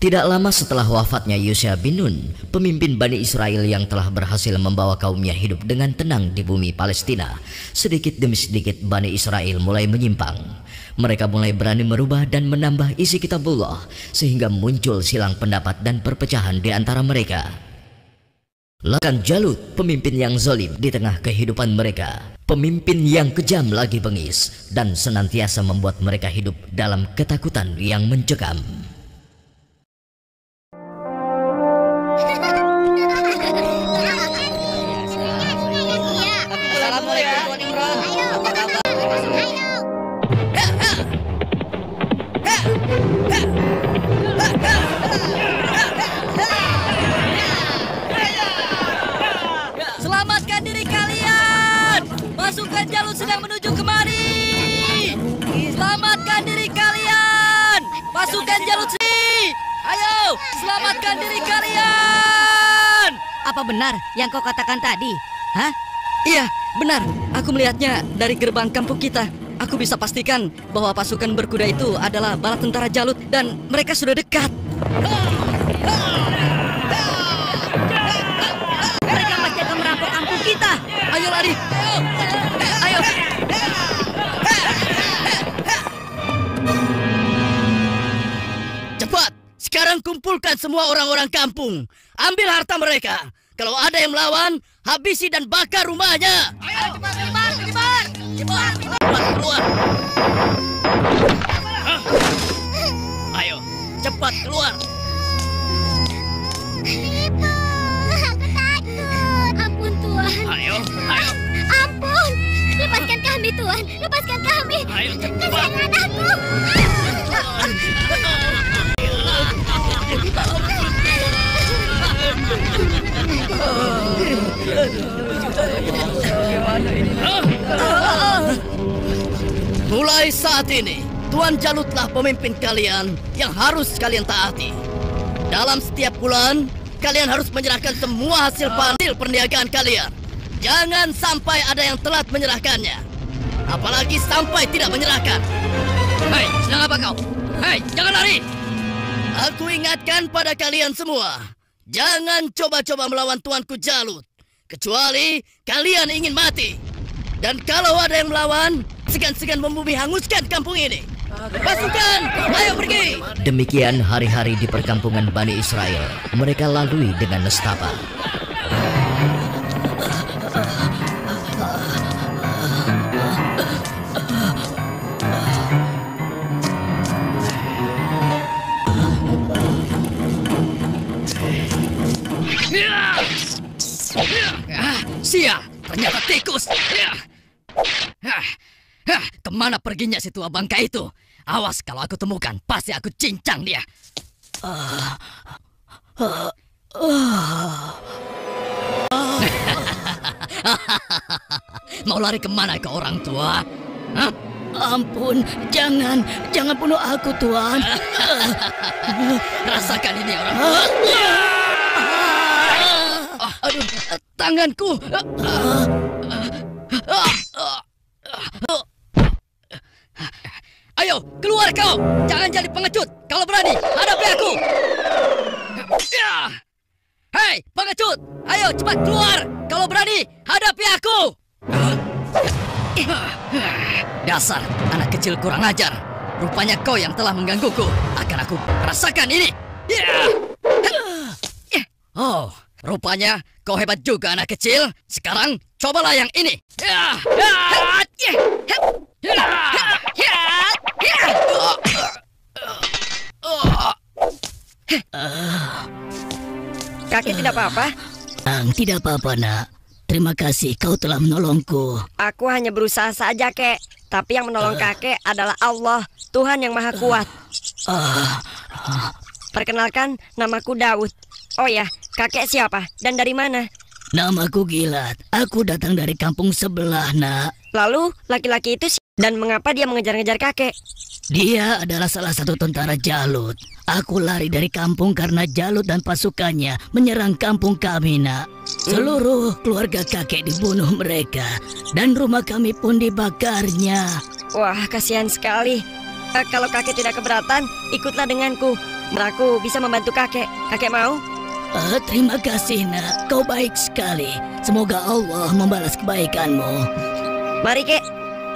Tidak lama setelah wafatnya Yusha bin Nun, pemimpin Bani Israel yang telah berhasil membawa kaumnya hidup dengan tenang di bumi Palestina, sedikit demi sedikit Bani Israel mulai menyimpang. Mereka mulai berani merubah dan menambah isi kitabullah, sehingga muncul silang pendapat dan perpecahan di antara mereka. Bahkan Jalut, pemimpin yang zalim di tengah kehidupan mereka, pemimpin yang kejam lagi bengis, dan senantiasa membuat mereka hidup dalam ketakutan yang mencekam. Selamatkan diri kalian! Pasukan Jalut sedang menuju kemari! Selamatkan diri kalian! Pasukan Jalut sini! Ayo, selamatkan diri kalian! Apa benar yang kau katakan tadi? Hah? Iya, benar. Aku melihatnya dari gerbang kampung kita. Aku bisa pastikan bahwa pasukan berkuda itu adalah bala tentara Jalut dan mereka sudah dekat. Mereka pasti akan merampok kampung kita. Ayo lari. Ayo. Cepat. Sekarang kumpulkan semua orang-orang kampung. Ambil harta mereka. Kalau ada yang melawan, habisi dan bakar rumahnya. Ayo, cepat. Keluar. Ayo, cepat keluar. Ibu, aku takut. Ampun Tuhan. Ayo. Ampun. Lepaskan kami Tuhan. Lepaskan kami. Ayo, cepat. Kasihan anakku. Mulai saat ini, Tuan Jalutlah pemimpin kalian yang harus kalian taati. Dalam setiap bulan, kalian harus menyerahkan semua hasil panen perniagaan kalian. Jangan sampai ada yang telat menyerahkannya. Apalagi sampai tidak menyerahkan. Hei, sedang apa kau? Hei, jangan lari! Aku ingatkan pada kalian semua, jangan coba-coba melawan Tuanku Jalut, kecuali kalian ingin mati. Dan kalau ada yang melawan, segan-segan membumi hanguskan kampung ini. Pasukan, ayo pergi! Demikian hari-hari di perkampungan Bani Israel mereka lalui dengan nestapa. Sia, ternyata tikus. Kemana perginya si tua bangka itu? Awas kalau aku temukan, pasti aku cincang dia. Mau lari kemana ke orang tua? Hah? Ampun, jangan bunuh aku Tuan. Rasakan ini orang tua. Aduh, tanganku. Ayo, keluar kau. Jangan jadi pengecut. Kalau berani, hadapi aku. Hei, pengecut. Ayo, cepat keluar. Kalau berani, hadapi aku. Dasar anak kecil kurang ajar. Rupanya kau yang telah menggangguku. Akan aku rasakan ini. Oh, rupanya kau hebat juga anak kecil. Sekarang cobalah yang ini. Kakek tidak apa-apa? Tidak apa-apa, Nak. Terima kasih kau telah menolongku. Aku hanya berusaha saja, Kek. Tapi yang menolong kakek adalah Allah, Tuhan yang Maha Kuat. Perkenalkan, namaku Daud. Oh ya, kakek siapa dan dari mana? Namaku Gilat. Aku datang dari kampung sebelah, Nak. Lalu, laki-laki itu dan mengapa dia mengejar-ngejar kakek? Dia adalah salah satu tentara Jalut. Aku lari dari kampung karena Jalut dan pasukannya menyerang kampung kami, Nak. Seluruh keluarga kakek dibunuh mereka dan rumah kami pun dibakarnya. Wah, kasihan sekali. Kalau kakek tidak keberatan, ikutlah denganku. Aku bisa membantu kakek. Kakek mau? Terima kasih nak, kau baik sekali. Semoga Allah membalas kebaikanmu. Mari kek.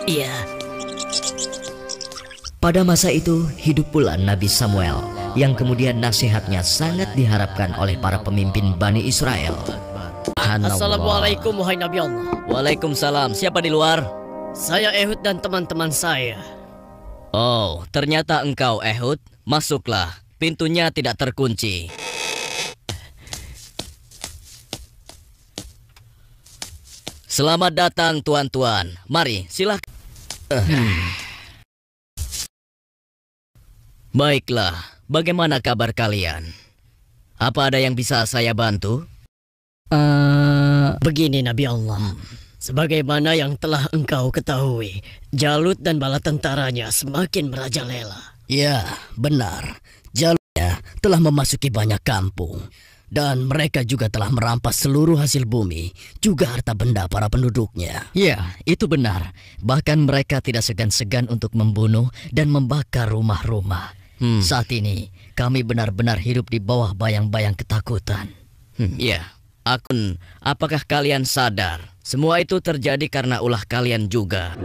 Iya. Pada masa itu hidup pula Nabi Samuel yang kemudian nasihatnya sangat diharapkan oleh para pemimpin Bani Israel. Assalamualaikum wahai Nabi Allah. Waalaikumsalam. Siapa di luar? Saya Ehud dan teman-teman saya. Oh, ternyata engkau Ehud. Masuklah. Pintunya tidak terkunci. Selamat datang tuan-tuan. Mari, silakan. Baiklah, bagaimana kabar kalian? Apa ada yang bisa saya bantu? Begini Nabi Allah. Sebagaimana yang telah engkau ketahui, Jalut dan bala tentaranya semakin merajalela. Ya, benar. Jalurnya telah memasuki banyak kampung. Dan mereka juga telah merampas seluruh hasil bumi, juga harta benda para penduduknya. Ya, itu benar. Bahkan mereka tidak segan-segan untuk membunuh dan membakar rumah-rumah. Saat ini, kami benar-benar hidup di bawah bayang-bayang ketakutan. Ya, apakah kalian sadar? Semua itu terjadi karena ulah kalian juga.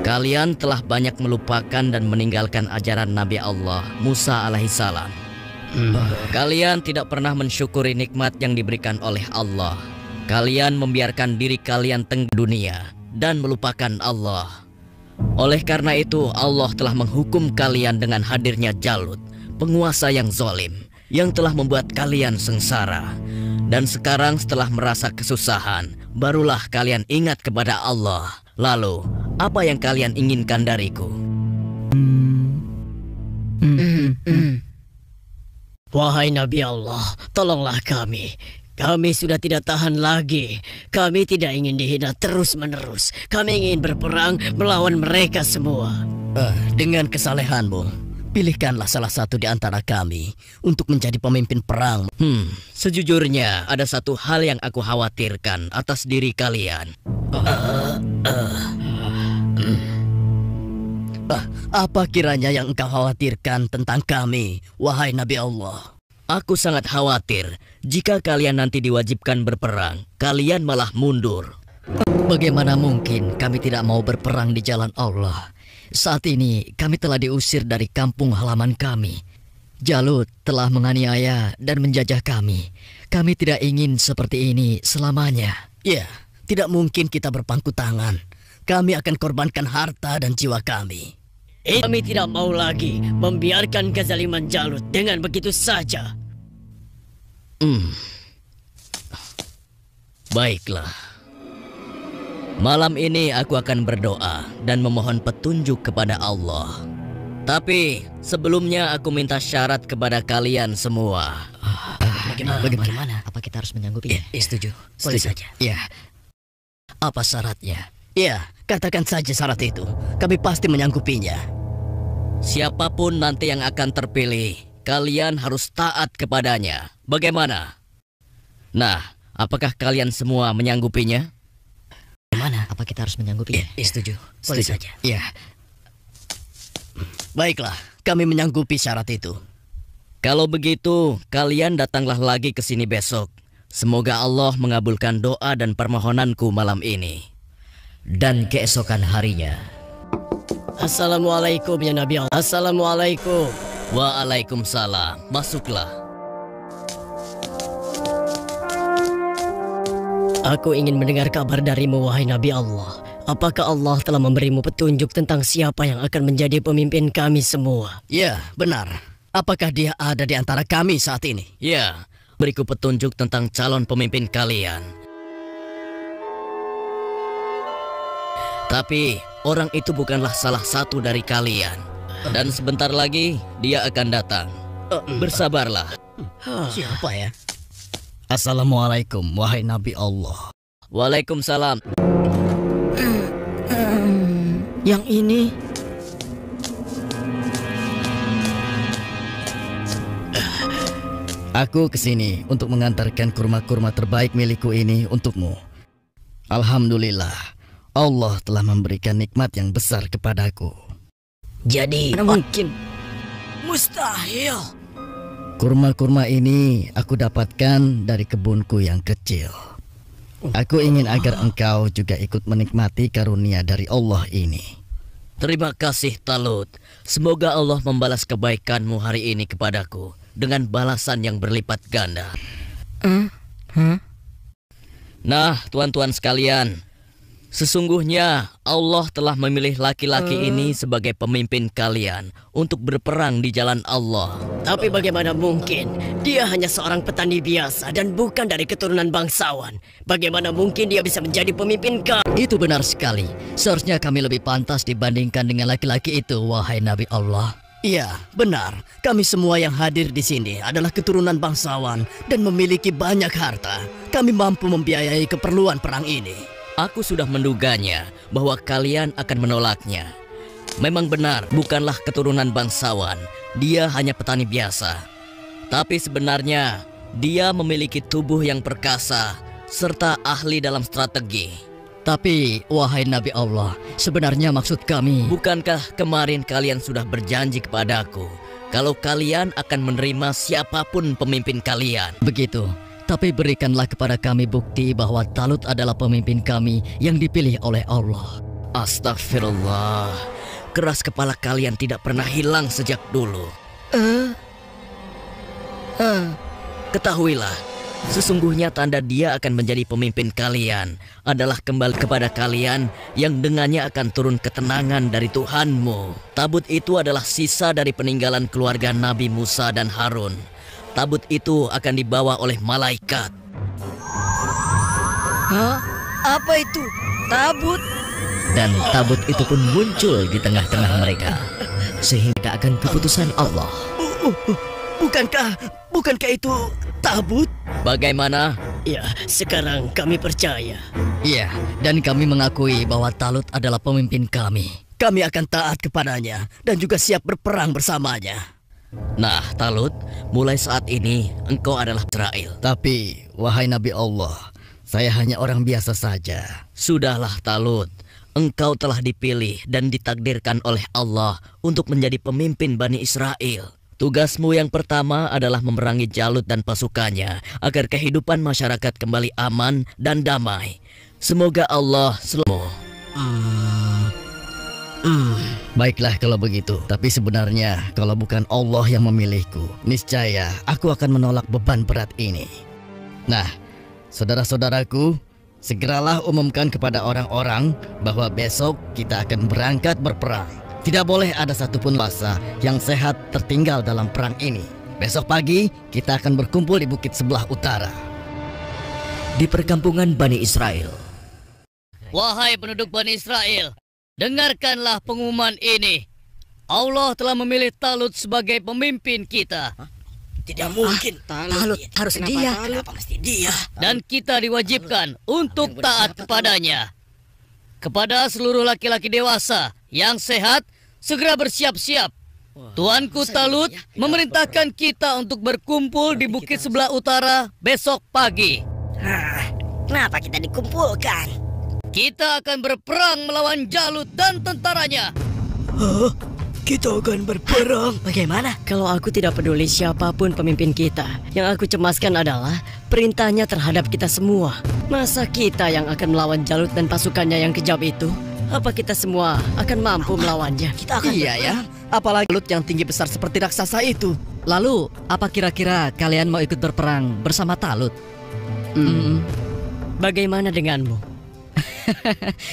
Kalian telah banyak melupakan dan meninggalkan ajaran Nabi Allah, Musa alaihissalam. Kalian tidak pernah mensyukuri nikmat yang diberikan oleh Allah. Kalian membiarkan diri kalian tenggelam dunia dan melupakan Allah. Oleh karena itu, Allah telah menghukum kalian dengan hadirnya Jalut, penguasa yang zalim, yang telah membuat kalian sengsara. Dan sekarang setelah merasa kesusahan, barulah kalian ingat kepada Allah. Lalu, apa yang kalian inginkan dariku? Wahai Nabi Allah, tolonglah kami. Kami sudah tidak tahan lagi. Kami tidak ingin dihina terus-menerus. Kami ingin berperang melawan mereka semua. Dengan kesalehanmu, pilihkanlah salah satu di antara kami untuk menjadi pemimpin perang. Sejujurnya, ada satu hal yang aku khawatirkan atas diri kalian. Apa kiranya yang engkau khawatirkan tentang kami, wahai Nabi Allah? Aku sangat khawatir jika kalian nanti diwajibkan berperang, kalian malah mundur. Bagaimana mungkin kami tidak mau berperang di jalan Allah? Saat ini kami telah diusir dari kampung halaman kami. Jalut telah menganiaya dan menjajah kami. Kami tidak ingin seperti ini selamanya. Ya, tidak mungkin kita berpangku tangan. Kami akan korbankan harta dan jiwa kami. Kami tidak mau lagi membiarkan kezaliman Jalut dengan begitu saja. Baiklah. Malam ini aku akan berdoa dan memohon petunjuk kepada Allah. Tapi sebelumnya aku minta syarat kepada kalian semua. Bagaimana? Apa kita harus menyanggupinya? Setuju. Boleh saja. Ya. Apa syaratnya? Ya, katakan saja syarat itu. Kami pasti menyanggupinya. Siapapun nanti yang akan terpilih, kalian harus taat kepadanya. Bagaimana? Nah, apakah kalian semua menyanggupinya? Bagaimana? Apa kita harus menyanggupinya? Setuju. Boleh saja. Ya. Baiklah, kami menyanggupi syarat itu. Kalau begitu, kalian datanglah lagi ke sini besok. Semoga Allah mengabulkan doa dan permohonanku malam ini. Dan keesokan harinya, Assalamualaikum ya Nabi Allah. Assalamualaikum. Waalaikumsalam. Masuklah. Aku ingin mendengar kabar darimu wahai Nabi Allah. Apakah Allah telah memberimu petunjuk tentang siapa yang akan menjadi pemimpin kami semua? Ya, benar. Apakah dia ada di antara kami saat ini? Ya, beriku petunjuk tentang calon pemimpin kalian. Tapi orang itu bukanlah salah satu dari kalian. Dan sebentar lagi dia akan datang. Bersabarlah. Siapa ya? Assalamualaikum wahai Nabi Allah. Waalaikumsalam. Yang ini Aku kesini untuk mengantarkan kurma-kurma terbaik milikku ini untukmu. Alhamdulillah, Allah telah memberikan nikmat yang besar kepadaku. Jadi, mungkin mustahil. Kurma-kurma ini aku dapatkan dari kebunku yang kecil. Aku ingin agar engkau juga ikut menikmati karunia dari Allah ini. Terima kasih Talut. Semoga Allah membalas kebaikanmu hari ini kepadaku dengan balasan yang berlipat ganda. Nah, tuan-tuan sekalian, sesungguhnya Allah telah memilih laki-laki ini sebagai pemimpin kalian untuk berperang di jalan Allah. Tapi bagaimana mungkin? Dia hanya seorang petani biasa dan bukan dari keturunan bangsawan. Bagaimana mungkin dia bisa menjadi pemimpin kami? Itu benar sekali. Seharusnya kami lebih pantas dibandingkan dengan laki-laki itu, wahai Nabi Allah. Iya, benar. Kami semua yang hadir di sini adalah keturunan bangsawan dan memiliki banyak harta. Kami mampu membiayai keperluan perang ini. Aku sudah menduganya bahwa kalian akan menolaknya. Memang benar, bukanlah keturunan bangsawan. Dia hanya petani biasa. Tapi sebenarnya, dia memiliki tubuh yang perkasa serta ahli dalam strategi. Tapi, wahai Nabi Allah, sebenarnya maksud kami... Bukankah kemarin kalian sudah berjanji kepadaku kalau kalian akan menerima siapapun pemimpin kalian? Begitu. Tapi berikanlah kepada kami bukti bahwa Talut adalah pemimpin kami yang dipilih oleh Allah. Astagfirullah. Keras kepala kalian tidak pernah hilang sejak dulu. Ketahuilah, sesungguhnya tanda dia akan menjadi pemimpin kalian adalah kembali kepada kalian yang dengannya akan turun ketenangan dari Tuhanmu. Tabut itu adalah sisa dari peninggalan keluarga Nabi Musa dan Harun. Tabut itu akan dibawa oleh malaikat. Hah? Apa itu? Tabut? Dan tabut itu pun muncul di tengah-tengah mereka, sehingga akan keputusan Allah. Bukankah itu tabut? Bagaimana? Ya, sekarang kami percaya. Iya, dan kami mengakui bahwa Talut adalah pemimpin kami. Kami akan taat kepadanya dan juga siap berperang bersamanya. Nah, Talut, mulai saat ini engkau adalah Israel. Tapi, wahai Nabi Allah, saya hanya orang biasa saja. Sudahlah, Talut. Engkau telah dipilih dan ditakdirkan oleh Allah untuk menjadi pemimpin Bani Israel. Tugasmu yang pertama adalah memerangi Jalut dan pasukannya agar kehidupan masyarakat kembali aman dan damai. Semoga Allah selalu. Baiklah kalau begitu. Tapi sebenarnya kalau bukan Allah yang memilihku, niscaya aku akan menolak beban berat ini. Nah, saudara-saudaraku, segeralah umumkan kepada orang-orang bahwa besok kita akan berangkat berperang. Tidak boleh ada satupun bangsa yang sehat tertinggal dalam perang ini. Besok pagi kita akan berkumpul di bukit sebelah utara. Di perkampungan Bani Israel. Wahai penduduk Bani Israel, dengarkanlah pengumuman ini. Allah telah memilih Talut sebagai pemimpin kita. Tidak mungkin. Talut harus dia. Kenapa mesti dia? Dan kita diwajibkan untuk taat kepadanya. Kepada seluruh laki-laki dewasa yang sehat, segera bersiap-siap. Tuanku Talut memerintahkan kita untuk berkumpul di bukit sebelah utara besok pagi. Kenapa kita dikumpulkan? Kita akan berperang melawan Jalut dan tentaranya. Kita akan berperang. Bagaimana? Kalau aku tidak peduli siapapun pemimpin kita, yang aku cemaskan adalah perintahnya terhadap kita semua. Masa kita yang akan melawan Jalut dan pasukannya yang kejam itu? Apa kita semua akan mampu melawannya? Kita akan ya. Apalagi Jalut yang tinggi besar seperti raksasa itu. Lalu, apa kira-kira kalian mau ikut berperang bersama Talut? Bagaimana denganmu?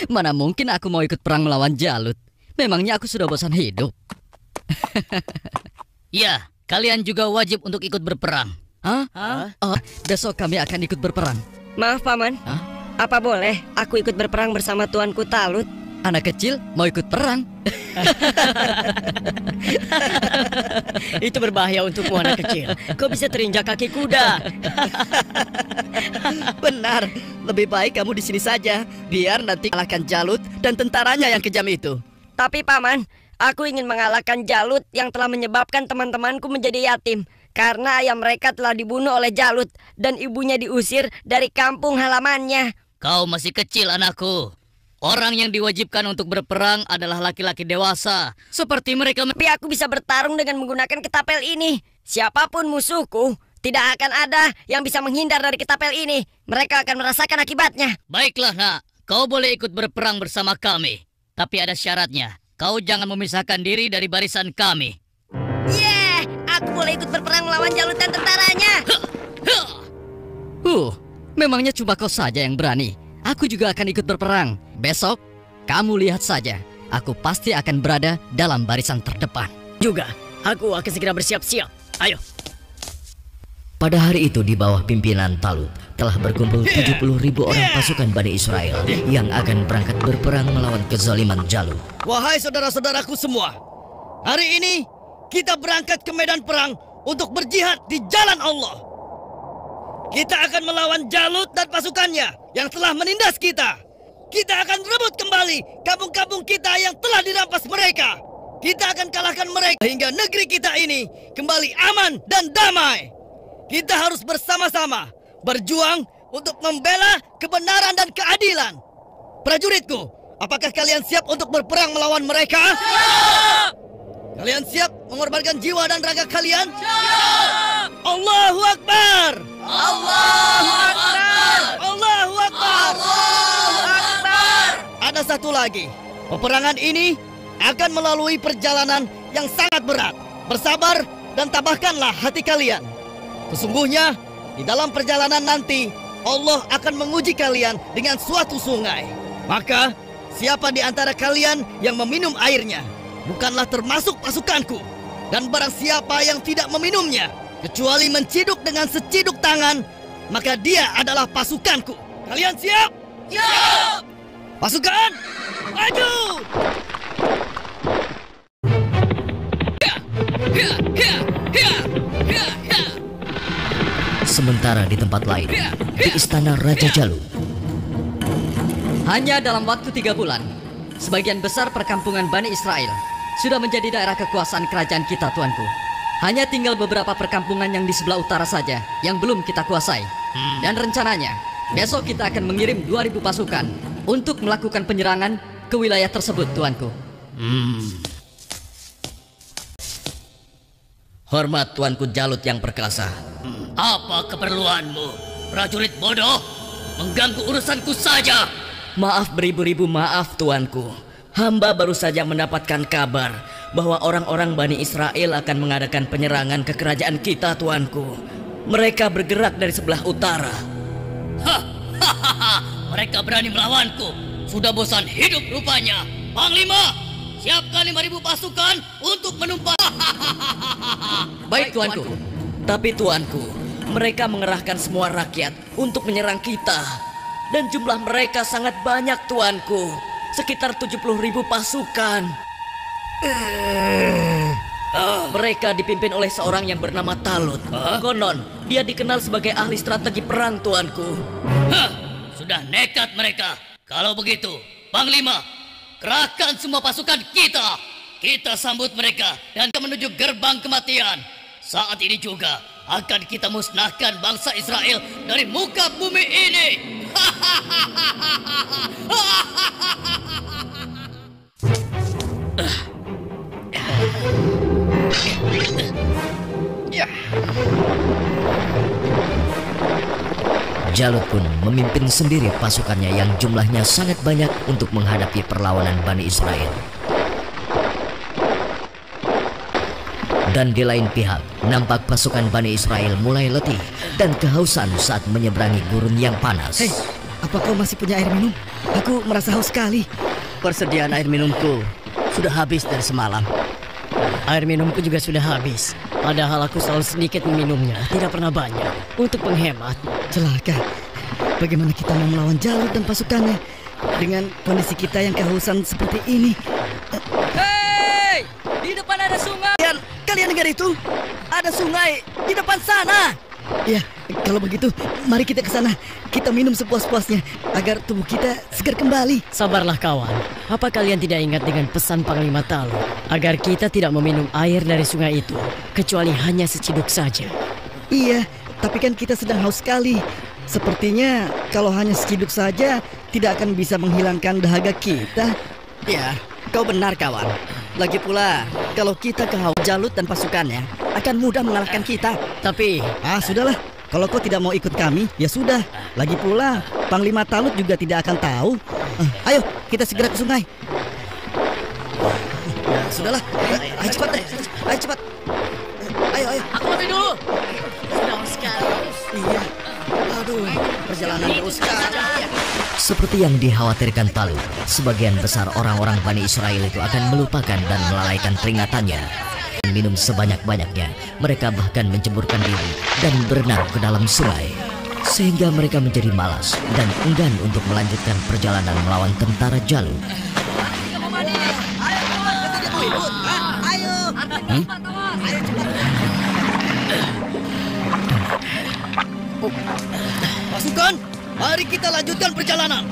Mana mungkin aku mau ikut perang melawan Jalut? Memangnya aku sudah bosan hidup? Ya, kalian juga wajib untuk ikut berperang. Hah? Oh, besok kami akan ikut berperang. Maaf, Paman. Apa boleh aku ikut berperang bersama tuanku Talut? Anak kecil mau ikut perang? Itu berbahaya untukmu, anak kecil. Kau bisa terinjak kaki kuda. Benar, lebih baik kamu di sini saja, biar nanti kalahkan Jalut dan tentaranya yang kejam itu. Tapi Paman, aku ingin mengalahkan Jalut yang telah menyebabkan teman-temanku menjadi yatim. Karena ayah mereka telah dibunuh oleh Jalut dan ibunya diusir dari kampung halamannya. Kau masih kecil, anakku. Orang yang diwajibkan untuk berperang adalah laki-laki dewasa. Seperti mereka. Tapi aku bisa bertarung dengan menggunakan ketapel ini. Siapapun musuhku, tidak akan ada yang bisa menghindar dari ketapel ini. Mereka akan merasakan akibatnya. Baiklah nak, kau boleh ikut berperang bersama kami. Tapi ada syaratnya. Kau jangan memisahkan diri dari barisan kami. Aku boleh ikut berperang melawan Jalut dan tentaranya. Memangnya cuma kau saja yang berani. Aku juga akan ikut berperang. Besok, kamu lihat saja. Aku pasti akan berada dalam barisan terdepan. Juga, aku akan segera bersiap-siap. Ayo. Pada hari itu di bawah pimpinan Talut telah berkumpul 70.000 orang pasukan Bani Israel yang akan berangkat berperang melawan kezaliman Jalut. Wahai saudara-saudaraku semua, hari ini kita berangkat ke medan perang untuk berjihad di jalan Allah. Kita akan melawan Jalut dan pasukannya yang telah menindas kita. Kita akan rebut kembali kampung-kampung kita yang telah dirampas mereka. Kita akan kalahkan mereka hingga negeri kita ini kembali aman dan damai. Kita harus bersama-sama berjuang untuk membela kebenaran dan keadilan. Prajuritku, apakah kalian siap untuk berperang melawan mereka? Siap! Kalian siap mengorbankan jiwa dan raga kalian? Siap! Allahu Akbar! Allahu Akbar! Allahu Akbar! Allahu Akbar! Ada satu lagi. Peperangan ini akan melalui perjalanan yang sangat berat. Bersabar dan tabahkanlah hati kalian. Sesungguhnya di dalam perjalanan nanti Allah akan menguji kalian dengan suatu sungai. Maka siapa di antara kalian yang meminum airnya bukanlah termasuk pasukanku. Dan barang siapa yang tidak meminumnya kecuali menciduk dengan seciduk tangan, maka dia adalah pasukanku. Kalian siap? Siap! Pasukan, maju! Sementara di tempat lain, di istana Raja Jalut. Hanya dalam waktu 3 bulan, sebagian besar perkampungan Bani Israel sudah menjadi daerah kekuasaan kerajaan kita, tuanku. Hanya tinggal beberapa perkampungan yang di sebelah utara saja yang belum kita kuasai. Dan rencananya, besok kita akan mengirim 2.000 pasukan untuk melakukan penyerangan ke wilayah tersebut, tuanku. Hormat tuanku Jalut yang perkasa. Apa keperluanmu, prajurit bodoh? Mengganggu urusanku saja. Maaf beribu-ribu maaf tuanku. Hamba baru saja mendapatkan kabar bahwa orang-orang Bani Israel akan mengadakan penyerangan ke kerajaan kita, tuanku. Mereka bergerak dari sebelah utara. Mereka berani melawanku. Sudah bosan hidup rupanya. Panglima, siapkan 5.000 pasukan untuk menumpas. Baik tuanku. Tapi tuanku, mereka mengerahkan semua rakyat untuk menyerang kita. Dan jumlah mereka sangat banyak, tuanku. Sekitar 70.000 pasukan. Mereka dipimpin oleh seorang yang bernama Talut. Konon, dia dikenal sebagai ahli strategi perang, tuanku. Sudah nekat mereka. Kalau begitu, Panglima, kerahkan semua pasukan kita. Kita sambut mereka dan menuju gerbang kematian. Saat ini juga akan kita musnahkan bangsa Israel dari muka bumi ini. Jalut pun memimpin sendiri pasukannya yang jumlahnya sangat banyak untuk menghadapi perlawanan Bani Israel. Dan di lain pihak, nampak pasukan Bani Israel mulai letih dan kehausan saat menyeberangi gurun yang panas. Hei, apa kau masih punya air minum? Aku merasa haus sekali. Persediaan air minumku sudah habis dari semalam. Air minumku juga sudah habis. Padahal aku selalu sedikit meminumnya, tidak pernah banyak. Untuk menghemat. Celaka. Bagaimana kita mau melawan Jalut dan pasukannya dengan kondisi kita yang kehausan seperti ini? Hei! Di depan ada sungai! Kalian dengar itu? Ada sungai di depan sana. Ya, kalau begitu, mari kita ke sana. Kita minum sepuas-puasnya agar tubuh kita segar kembali. Sabarlah kawan. Apa kalian tidak ingat dengan pesan Panglima Talut agar kita tidak meminum air dari sungai itu kecuali hanya seciduk saja? Iya, tapi kan kita sedang haus sekali. Sepertinya kalau hanya seciduk saja tidak akan bisa menghilangkan dahaga kita. Ya, kau benar kawan. Lagi pula, kalau kita ke Jalut dan pasukannya akan mudah mengalahkan kita. Tapi Sudahlah. Kalau kau tidak mau ikut kami, ya sudah. Lagi pula, Panglima Talut juga tidak akan tahu. Ayo, kita segera ke sungai. Sudahlah, ayo cepat deh. Ayo cepat. Ayo. aku lebih dulu. Sudah sekali. Iya. Aduh, perjalanan jauh sekali. Seperti yang dikhawatirkan Talut, sebagian besar orang-orang Bani Israel itu akan melupakan dan melalaikan peringatannya. Minum sebanyak-banyaknya, mereka bahkan menceburkan diri dan berenang ke dalam sungai. Sehingga mereka menjadi malas dan enggan untuk melanjutkan perjalanan melawan tentara Jalut. Pasukan, mari kita lanjutkan perjalanan.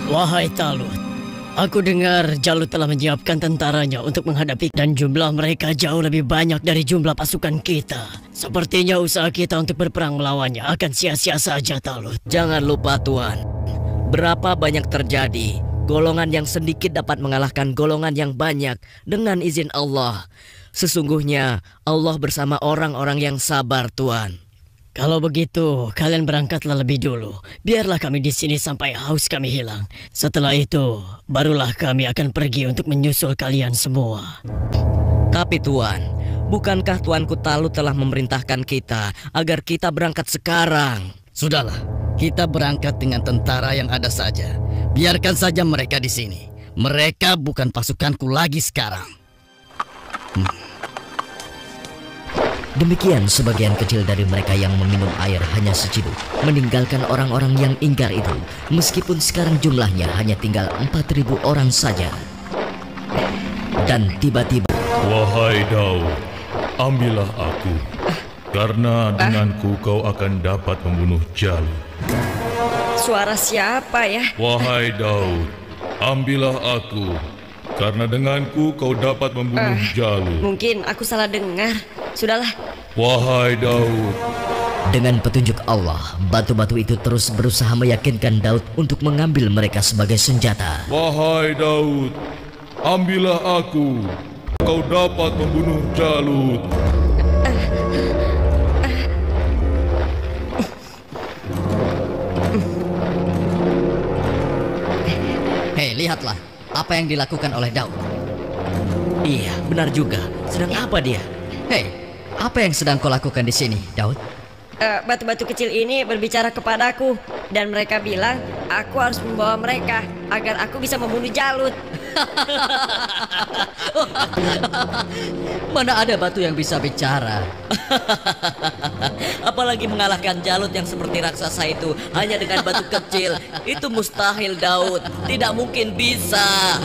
Wahai Talut, aku dengar Jalut telah menyiapkan tentaranya untuk menghadapi dan jumlah mereka jauh lebih banyak dari jumlah pasukan kita. Sepertinya usaha kita untuk berperang melawannya akan sia-sia saja, Talut. Jangan lupa Tuan, berapa banyak terjadi. Golongan yang sedikit dapat mengalahkan golongan yang banyak dengan izin Allah. Sesungguhnya Allah bersama orang-orang yang sabar, Tuan. Kalau begitu, kalian berangkatlah lebih dulu. Biarlah kami di sini sampai haus kami hilang. Setelah itu, barulah kami akan pergi untuk menyusul kalian semua. Tapi Tuan, bukankah Tuanku Talut telah memerintahkan kita agar kita berangkat sekarang? Sudahlah, kita berangkat dengan tentara yang ada saja. Biarkan saja mereka di sini. Mereka bukan pasukanku lagi sekarang. Demikian sebagian kecil dari mereka yang meminum air hanya seciduk, meninggalkan orang-orang yang ingkar itu, meskipun sekarang jumlahnya hanya tinggal 4.000 orang saja. Dan tiba-tiba, wahai Daud, ambillah aku, karena denganku kau akan dapat membunuh Jalut. Suara siapa ya? Wahai Daud, ambillah aku, karena denganku kau dapat membunuh Jalut. Mungkin aku salah dengar. Sudahlah. Wahai Daud. Dengan petunjuk Allah, batu-batu itu terus berusaha meyakinkan Daud untuk mengambil mereka sebagai senjata. Wahai Daud, ambillah aku, kau dapat membunuh Jalut. Hei, lihatlah apa yang dilakukan oleh Daud. Iya, benar juga. Sedang apa dia? Hei, apa yang sedang kau lakukan di sini, Daud? Batu-batu kecil ini berbicara kepadaku dan mereka bilang aku harus membawa mereka agar aku bisa membunuh Jalut. Mana ada batu yang bisa bicara? Apalagi mengalahkan Jalut yang seperti raksasa itu hanya dengan batu kecil. Itu mustahil, Daud. Tidak mungkin bisa.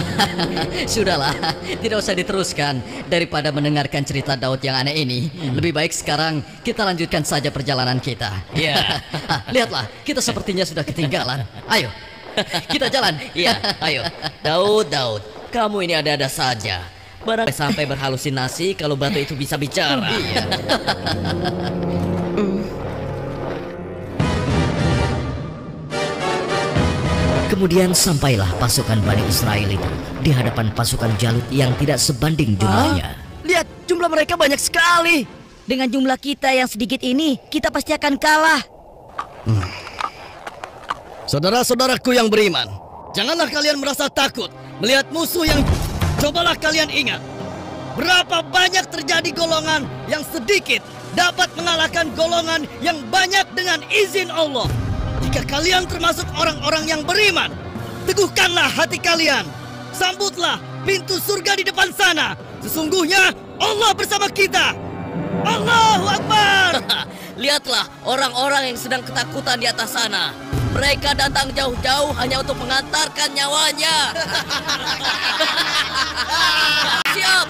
Sudahlah, tidak usah diteruskan. Daripada mendengarkan cerita Daud yang aneh ini, lebih baik sekarang kita lanjutkan saja perjalanan kita. Ya. Lihatlah, kita sepertinya sudah ketinggalan. Ayo, kita jalan. Iya, ayo. Daud, kamu ini ada-ada saja. Barang sampai berhalusinasi kalau batu itu bisa bicara. Iya. Kemudian sampailah pasukan Bani Israel itu di hadapan pasukan Jalut yang tidak sebanding jumlahnya. Lihat, jumlah mereka banyak sekali. Dengan jumlah kita yang sedikit ini, kita pasti akan kalah. Saudara-saudaraku yang beriman, janganlah kalian merasa takut melihat musuh yang... Cobalah kalian ingat, berapa banyak terjadi golongan yang sedikit dapat mengalahkan golongan yang banyak dengan izin Allah. Jika kalian termasuk orang-orang yang beriman, teguhkanlah hati kalian. Sambutlah pintu surga di depan sana. Sesungguhnya Allah bersama kita. Allahu Akbar. Lihatlah orang-orang yang sedang ketakutan di atas sana. Mereka datang jauh-jauh hanya untuk mengantarkan nyawanya. Siap.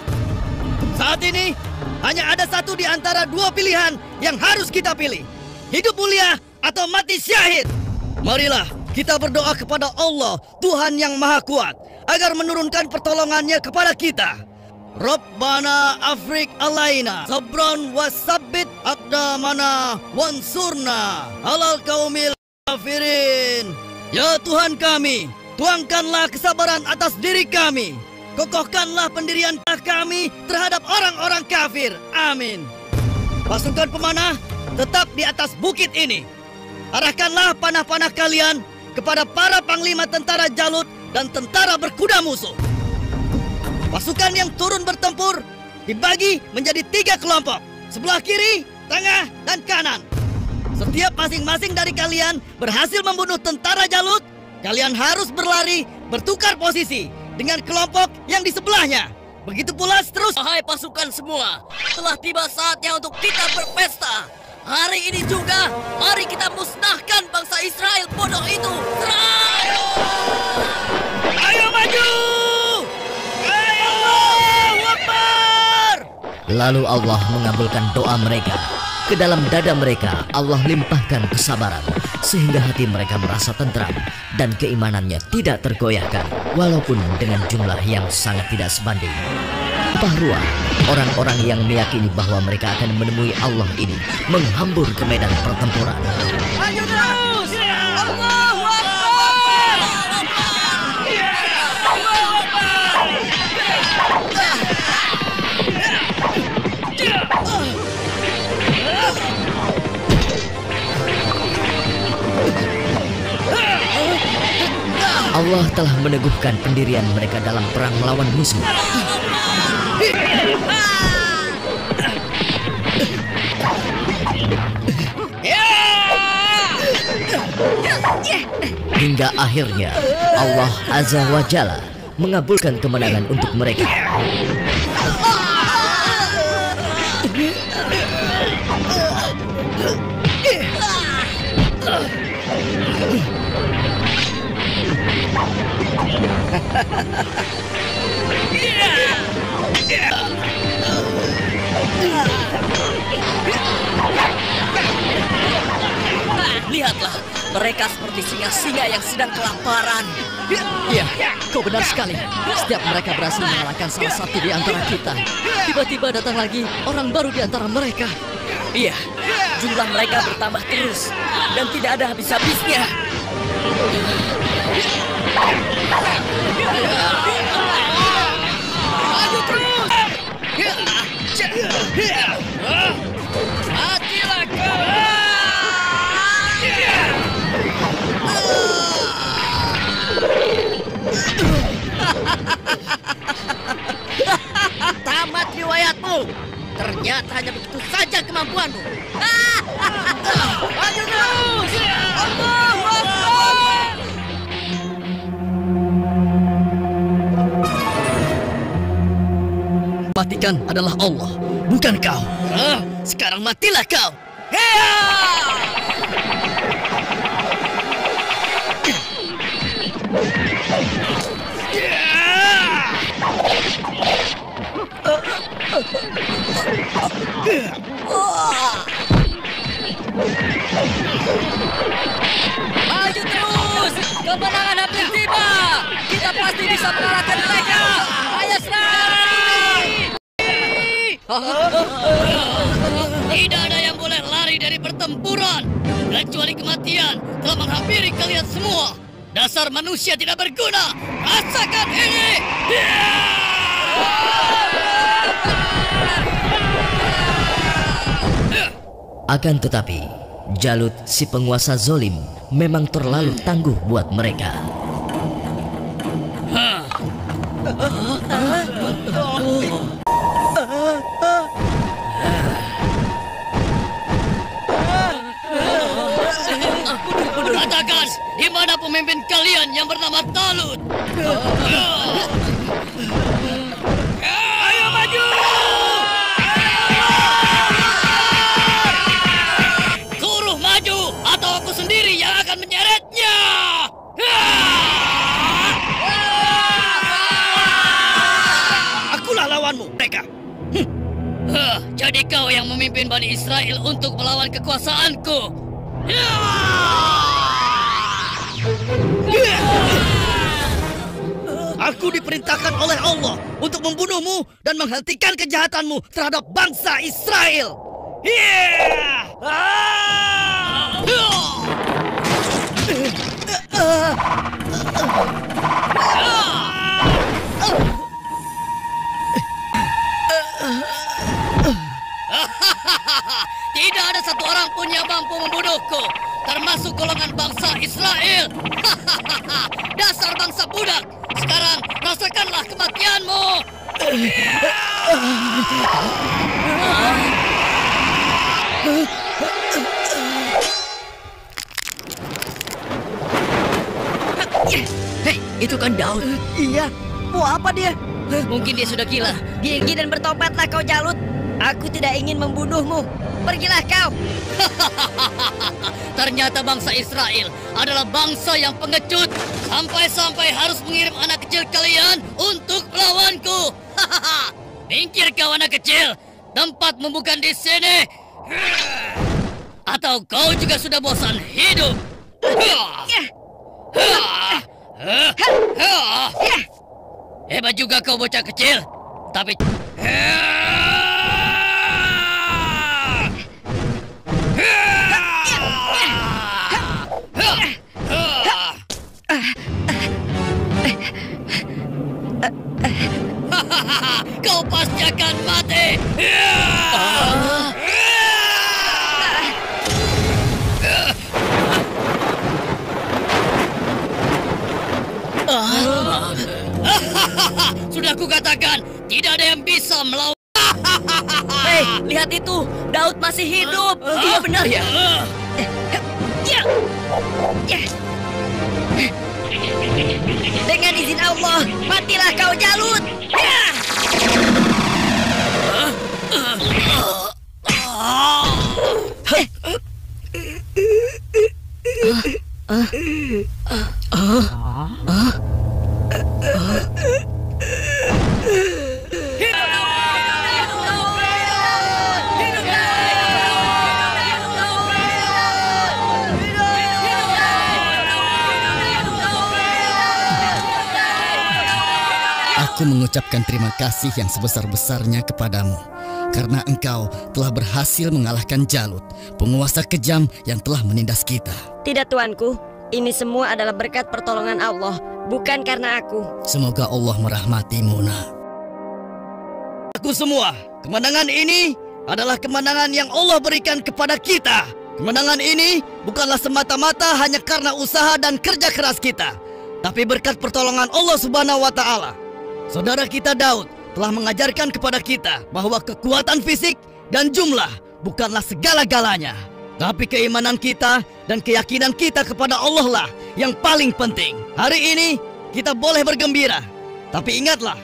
Saat ini hanya ada satu di antara dua pilihan yang harus kita pilih. Hidup mulia atau mati syahid. Marilah kita berdoa kepada Allah, Tuhan yang Maha Kuat, agar menurunkan pertolongannya kepada kita. Rabbana afrik alaina sabran wasabbit aqdamana wansurna alal qaumil kafirin. Ya Tuhan kami, tuangkanlah kesabaran atas diri kami. Kokohkanlah pendirian kami terhadap orang-orang kafir. Amin. Pasukan pemanah tetap di atas bukit ini. Arahkanlah panah-panah kalian kepada para panglima tentara Jalut dan tentara berkuda musuh. Pasukan yang turun bertempur dibagi menjadi 3 kelompok. Sebelah kiri, tengah, dan kanan. Setiap masing-masing dari kalian berhasil membunuh tentara Jalut, kalian harus berlari bertukar posisi dengan kelompok yang di sebelahnya. Begitu pula seterusnya. Wahai pasukan semua, telah tiba saatnya untuk kita berpesta. Hari ini juga, mari kita musnahkan bangsa Israel bodoh itu. Serang! Ayo maju! Allahu Akbar! Lalu Allah mengabulkan doa mereka. Ke dalam dada mereka Allah limpahkan kesabaran, sehingga hati mereka merasa tentram dan keimanannya tidak tergoyahkan, walaupun dengan jumlah yang sangat tidak sebanding. Ruah orang-orang yang meyakini bahwa mereka akan menemui Allah ini menghambur ke medan pertempuran. Maju terus! Allahu Akbar! Allah telah meneguhkan pendirian mereka dalam perang melawan musuh. Hingga akhirnya Allah Azza wa Jalla mengabulkan kemenangan untuk mereka. Lihatlah, mereka seperti singa-singa yang sedang kelaparan. Iya, kau benar sekali. Setiap mereka berhasil mengalahkan salah satu di antara kita, tiba-tiba datang lagi orang baru di antara mereka. Iya, jumlah mereka bertambah terus dan tidak ada habis-habisnya. Maju terus! Matilah kau! Tamat riwayatmu. Ternyata hanya begitu saja kemampuanmu. Maju terus! Allahu Akbar! Matikan adalah Allah, bukan kau. Sekarang matilah kau! Maju terus, kemenangan hampir tiba. Kita pasti bisa mengalahkan mereka. Ayo serang! Tidak ada yang boleh lari dari pertempuran, kecuali kematian telah menghampiri kalian semua. Dasar manusia tidak berguna. Rasakan ini! Akan tetapi, Jalut si penguasa zolim memang terlalu tangguh buat mereka. Katakan, di mana pemimpin kalian yang bernama Talut? Ayo maju! Suruh maju, atau aku sendiri yang akan menyeretnya! Akulah lawanmu, mereka. Jadi kau yang memimpin Bani Israel untuk melawan kekuasaanku. Aku diperintahkan oleh Allah untuk membunuhmu dan menghentikan kejahatanmu terhadap bangsa Israel. Tidak ada satu orang pun yang mampu membunuhku, termasuk golongan bangsa Israel. Dasar bangsa budak. Sekarang rasakanlah kematianmu. Hei, itu kan Daud. Iya, mau apa dia? Mungkin dia sudah gila. Gigi dan bertobatlah kau Jalut. Aku tidak ingin membunuhmu. Pergilah kau. Ternyata bangsa Israel adalah bangsa yang pengecut. Sampai-sampai harus mengirim anak kecil kalian untuk melawanku. Minggir kau anak kecil. Tempatmu bukan di sini. Atau kau juga sudah bosan hidup? Hebat juga kau bocah kecil. Tapi kau pasti akan mati. Sudah kukatakan, tidak ada yang bisa melawan. Hei, lihat itu. Daud masih hidup. Iya benar ya. Dengan izin Allah, matilah kau Jalut. Aku mengucapkan terima kasih yang sebesar-besarnya kepadamu, karena engkau telah berhasil mengalahkan Jalut, penguasa kejam yang telah menindas kita. Tidak tuanku, ini semua adalah berkat pertolongan Allah, bukan karena aku. Semoga Allah merahmatimu, nak. Aku semua, kemenangan ini adalah kemenangan yang Allah berikan kepada kita. Kemenangan ini bukanlah semata-mata hanya karena usaha dan kerja keras kita, tapi berkat pertolongan Allah Subhanahu wa Ta'ala. Saudara kita Daud telah mengajarkan kepada kita bahwa kekuatan fisik dan jumlah bukanlah segala-galanya, tapi keimanan kita dan keyakinan kita kepada Allah lah yang paling penting. Hari ini kita boleh bergembira, tapi ingatlah,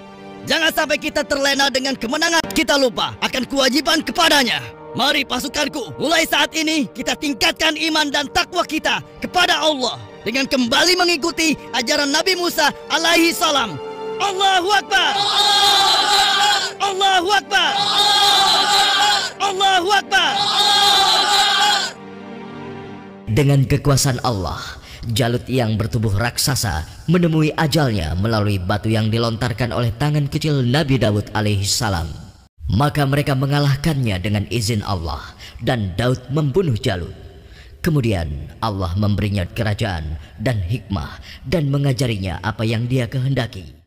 jangan sampai kita terlena dengan kemenangan, kita lupa akan kewajiban kepadanya. Mari pasukanku, mulai saat ini kita tingkatkan iman dan takwa kita kepada Allah dengan kembali mengikuti ajaran Nabi Musa alaihi salam. Allahu Akbar! Allahu Akbar! Allahu Akbar! Dengan kekuasaan Allah, Jalut yang bertubuh raksasa menemui ajalnya melalui batu yang dilontarkan oleh tangan kecil Nabi Daud alaihi salam. Maka mereka mengalahkannya dengan izin Allah, dan Daud membunuh Jalut. Kemudian Allah memberinya kerajaan dan hikmah dan mengajarinya apa yang dia kehendaki.